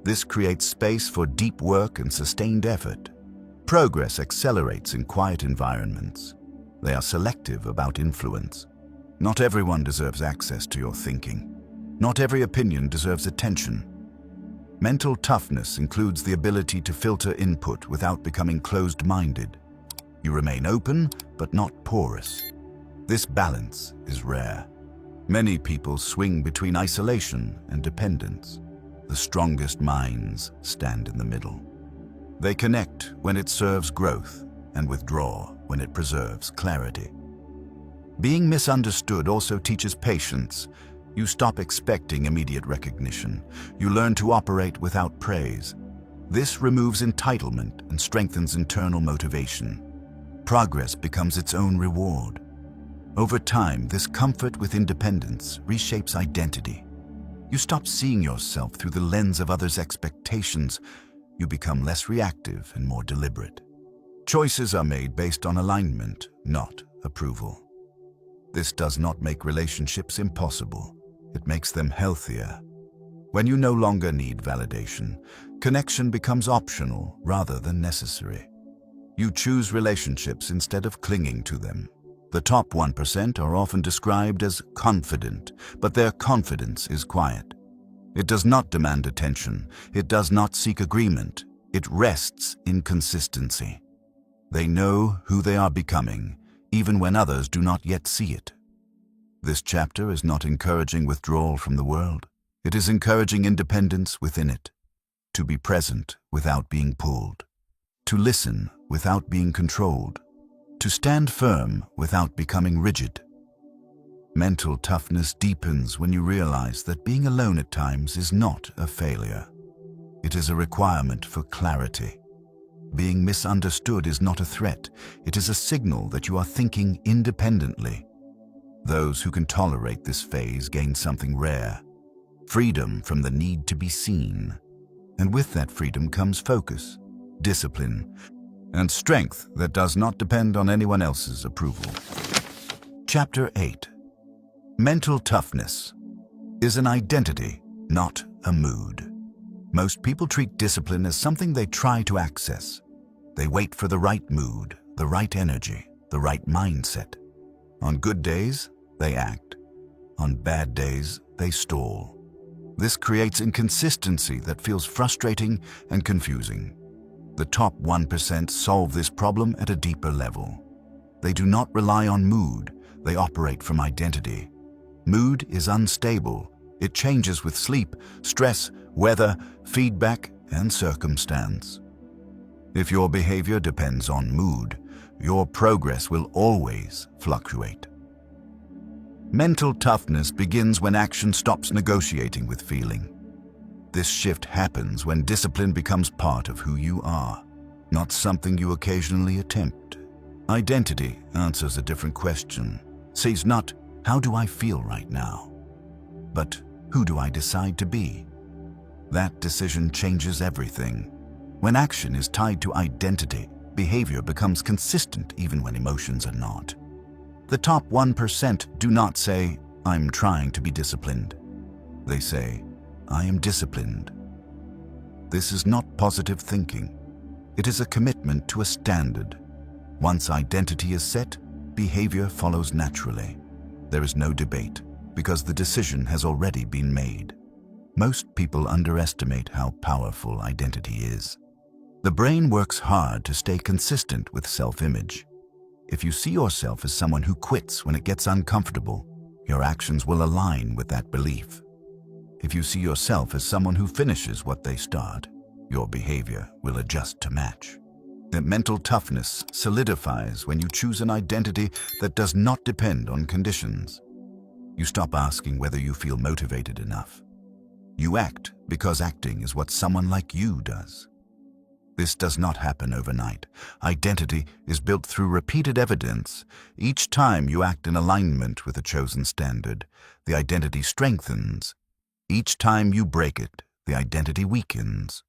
This creates space for deep work and sustained effort. Progress accelerates in quiet environments. They are selective about influence. Not everyone deserves access to your thinking. Not every opinion deserves attention. Mental toughness includes the ability to filter input without becoming closed-minded. You remain open, but not porous. This balance is rare. Many people swing between isolation and dependence. The strongest minds stand in the middle. They connect when it serves growth and withdraw when it preserves clarity. Being misunderstood also teaches patience. You stop expecting immediate recognition. You learn to operate without praise. This removes entitlement and strengthens internal motivation. Progress becomes its own reward. Over time, this comfort with independence reshapes identity. You stop seeing yourself through the lens of others' expectations. You become less reactive and more deliberate. Choices are made based on alignment, not approval. This does not make relationships impossible. It makes them healthier. When you no longer need validation, connection becomes optional rather than necessary. You choose relationships instead of clinging to them. The top 1% are often described as confident, but their confidence is quiet. It does not demand attention. It does not seek agreement. It rests in consistency. They know who they are becoming, even when others do not yet see it. This chapter is not encouraging withdrawal from the world. It is encouraging independence within it. To be present without being pulled. To listen without being controlled. To stand firm without becoming rigid. Mental toughness deepens when you realize that being alone at times is not a failure. It is a requirement for clarity. Being misunderstood is not a threat. It is a signal that you are thinking independently. Those who can tolerate this phase gain something rare: freedom from the need to be seen. And with that freedom comes focus, discipline, and strength that does not depend on anyone else's approval. Chapter 8. Mental toughness is an identity, not a mood. Most people treat discipline as something they try to access. They wait for the right mood, the right energy, the right mindset. On good days, they act. On bad days, they stall. This creates inconsistency that feels frustrating and confusing. The top 1% solve this problem at a deeper level. They do not rely on mood, they operate from identity. Mood is unstable. It changes with sleep, stress, weather, feedback, and circumstance. If your behavior depends on mood, your progress will always fluctuate. Mental toughness begins when action stops negotiating with feeling. This shift happens when discipline becomes part of who you are, not something you occasionally attempt. Identity answers a different question. Says not, how do I feel right now? But who do I decide to be? That decision changes everything. When action is tied to identity, behavior becomes consistent even when emotions are not. The top 1% do not say, I'm trying to be disciplined. They say, I am disciplined. This is not positive thinking. It is a commitment to a standard. Once identity is set, behavior follows naturally. There is no debate, because the decision has already been made. Most people underestimate how powerful identity is. The brain works hard to stay consistent with self-image. If you see yourself as someone who quits when it gets uncomfortable, your actions will align with that belief. If you see yourself as someone who finishes what they start, your behavior will adjust to match. The mental toughness solidifies when you choose an identity that does not depend on conditions. You stop asking whether you feel motivated enough. You act because acting is what someone like you does. This does not happen overnight. Identity is built through repeated evidence. Each time you act in alignment with a chosen standard, the identity strengthens. Each time you break it, the identity weakens.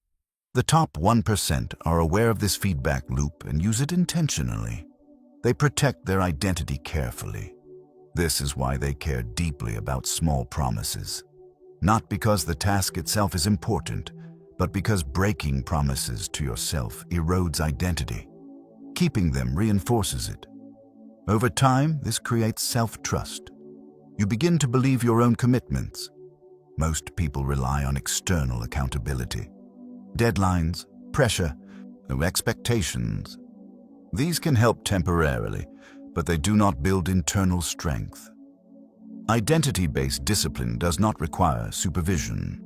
The top 1% are aware of this feedback loop and use it intentionally. They protect their identity carefully. This is why they care deeply about small promises. Not because the task itself is important, but because breaking promises to yourself erodes identity. Keeping them reinforces it. Over time, this creates self-trust. You begin to believe your own commitments. Most people rely on external accountability. Deadlines, pressure, expectations. These can help temporarily, but they do not build internal strength. Identity-based discipline does not require supervision.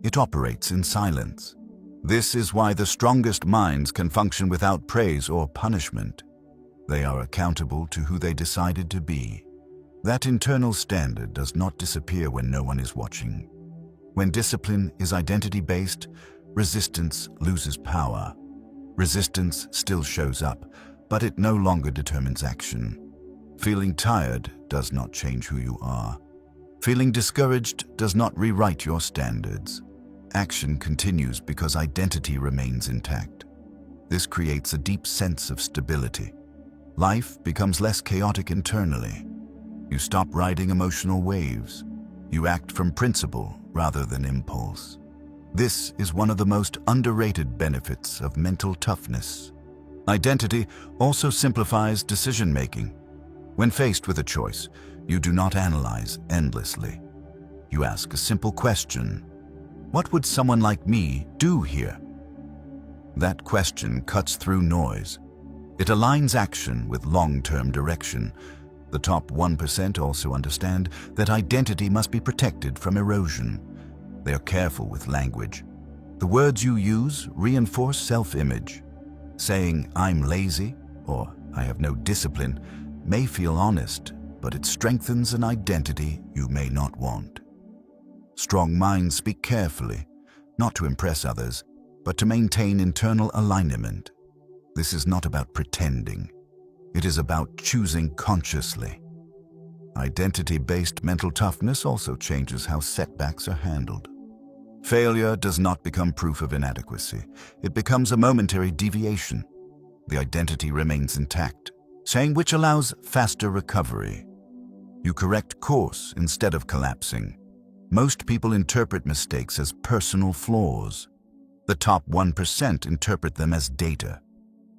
It operates in silence. This is why the strongest minds can function without praise or punishment. They are accountable to who they decided to be. That internal standard does not disappear when no one is watching. When discipline is identity-based, resistance loses power. Resistance still shows up, but it no longer determines action. Feeling tired does not change who you are. Feeling discouraged does not rewrite your standards. Action continues because identity remains intact. This creates a deep sense of stability. Life becomes less chaotic internally. You stop riding emotional waves. You act from principle rather than impulse. This is one of the most underrated benefits of mental toughness. Identity also simplifies decision-making. When faced with a choice, you do not analyze endlessly. You ask a simple question: what would someone like me do here? That question cuts through noise. It aligns action with long-term direction. The top 1% also understand that identity must be protected from erosion. They are careful with language. The words you use reinforce self-image. Saying, I'm lazy, or I have no discipline, may feel honest, but it strengthens an identity you may not want. Strong minds speak carefully, not to impress others, but to maintain internal alignment. This is not about pretending. It is about choosing consciously. Identity-based mental toughness also changes how setbacks are handled. Failure does not become proof of inadequacy. It becomes a momentary deviation. The identity remains intact, which allows faster recovery. You correct course instead of collapsing. Most people interpret mistakes as personal flaws. The top 1% interpret them as data.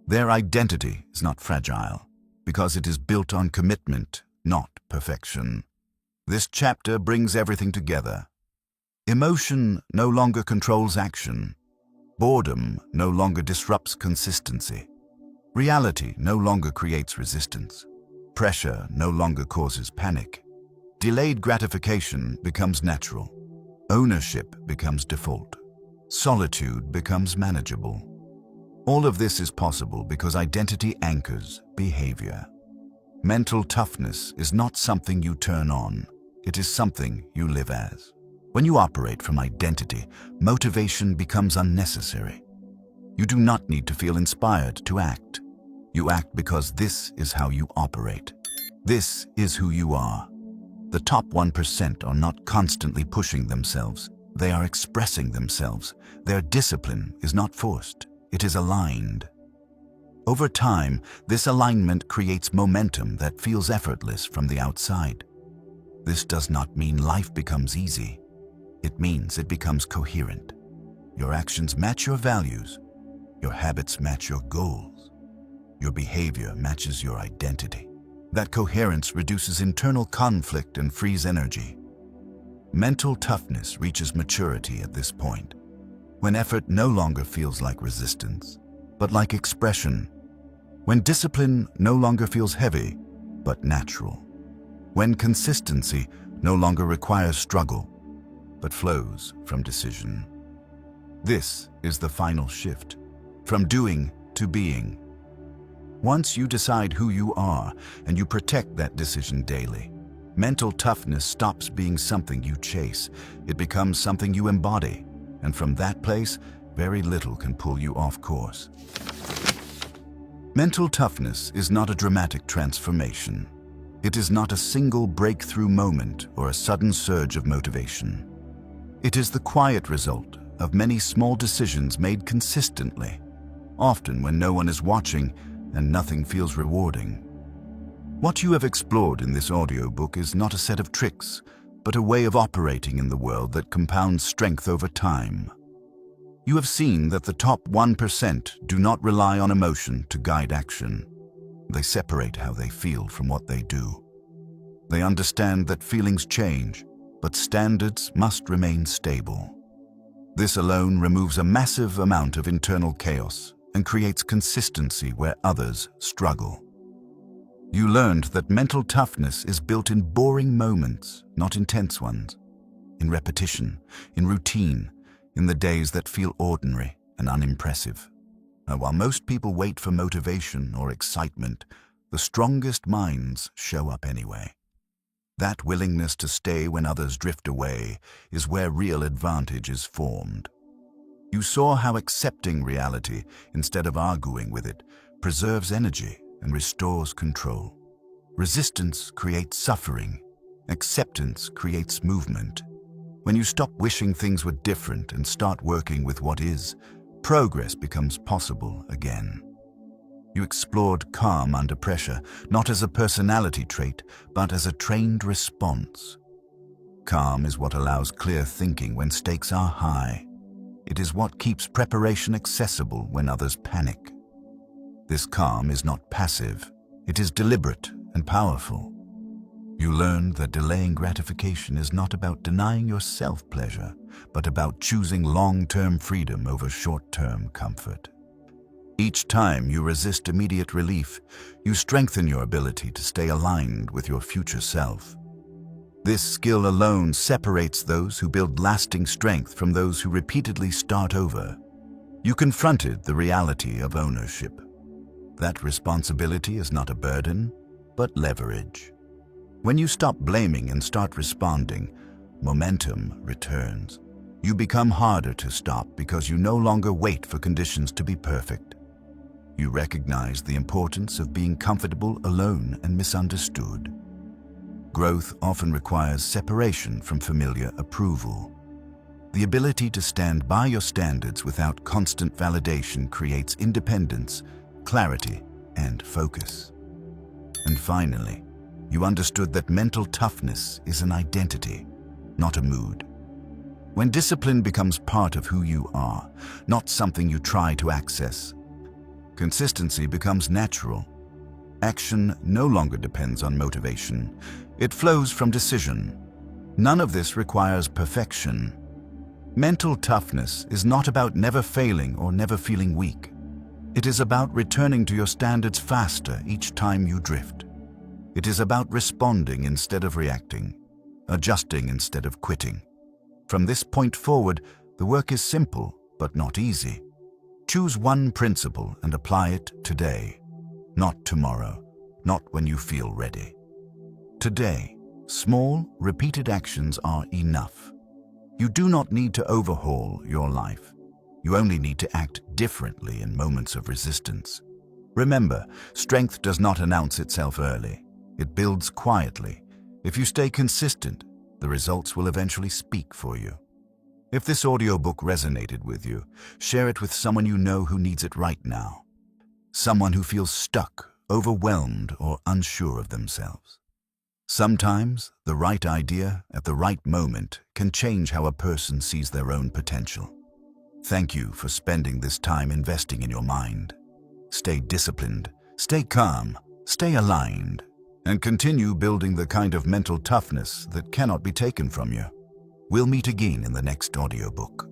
Their identity is not fragile, because it is built on commitment, not perfection. This chapter brings everything together. Emotion no longer controls action. Boredom no longer disrupts consistency. Reality no longer creates resistance. Pressure no longer causes panic. Delayed gratification becomes natural. Ownership becomes default. Solitude becomes manageable. All of this is possible because identity anchors behavior. Mental toughness is not something you turn on. It is something you live as. When you operate from identity, motivation becomes unnecessary. You do not need to feel inspired to act. You act because this is how you operate. This is who you are. The top 1% are not constantly pushing themselves. They are expressing themselves. Their discipline is not forced. It is aligned. Over time, this alignment creates momentum that feels effortless from the outside. This does not mean life becomes easy. It means it becomes coherent. Your actions match your values. Your habits match your goals. Your behavior matches your identity. That coherence reduces internal conflict and frees energy. Mental toughness reaches maturity at this point, when effort no longer feels like resistance, but like expression. When discipline no longer feels heavy, but natural. When consistency no longer requires struggle, but flows from decision. This is the final shift, from doing to being. Once you decide who you are and you protect that decision daily, mental toughness stops being something you chase. It becomes something you embody, and from that place, very little can pull you off course. Mental toughness is not a dramatic transformation. It is not a single breakthrough moment or a sudden surge of motivation. It is the quiet result of many small decisions made consistently, often when no one is watching and nothing feels rewarding. What you have explored in this audiobook is not a set of tricks, but a way of operating in the world that compounds strength over time. You have seen that the top 1% do not rely on emotion to guide action. They separate how they feel from what they do. They understand that feelings change, but standards must remain stable. This alone removes a massive amount of internal chaos and creates consistency where others struggle. You learned that mental toughness is built in boring moments, not intense ones. In repetition, in routine, in the days that feel ordinary and unimpressive. And while most people wait for motivation or excitement, the strongest minds show up anyway. That willingness to stay when others drift away is where real advantage is formed. You saw how accepting reality, instead of arguing with it, preserves energy and restores control. Resistance creates suffering. Acceptance creates movement. When you stop wishing things were different and start working with what is, progress becomes possible again. You explored calm under pressure, not as a personality trait, but as a trained response. Calm is what allows clear thinking when stakes are high. It is what keeps preparation accessible when others panic. This calm is not passive. It is deliberate and powerful. You learned that delaying gratification is not about denying yourself pleasure, but about choosing long-term freedom over short-term comfort. Each time you resist immediate relief, you strengthen your ability to stay aligned with your future self. This skill alone separates those who build lasting strength from those who repeatedly start over. You confronted the reality of ownership. That responsibility is not a burden, but leverage. When you stop blaming and start responding, momentum returns. You become harder to stop because you no longer wait for conditions to be perfect. You recognize the importance of being comfortable alone and misunderstood. Growth often requires separation from familiar approval. The ability to stand by your standards without constant validation creates independence, clarity, and focus. And finally, you understood that mental toughness is an identity, not a mood. When discipline becomes part of who you are, not something you try to access, consistency becomes natural. Action no longer depends on motivation. It flows from decision. None of this requires perfection. Mental toughness is not about never failing or never feeling weak. It is about returning to your standards faster each time you drift. It is about responding instead of reacting, adjusting instead of quitting. From this point forward, the work is simple, but not easy. Choose one principle and apply it today, not tomorrow, not when you feel ready. Today, small, repeated actions are enough. You do not need to overhaul your life. You only need to act differently in moments of resistance. Remember, strength does not announce itself early. It builds quietly. If you stay consistent, the results will eventually speak for you. If this audiobook resonated with you, share it with someone you know who needs it right now. Someone who feels stuck, overwhelmed, or unsure of themselves. Sometimes, the right idea at the right moment can change how a person sees their own potential. Thank you for spending this time investing in your mind. Stay disciplined, stay calm, stay aligned, and continue building the kind of mental toughness that cannot be taken from you. We'll meet again in the next audiobook.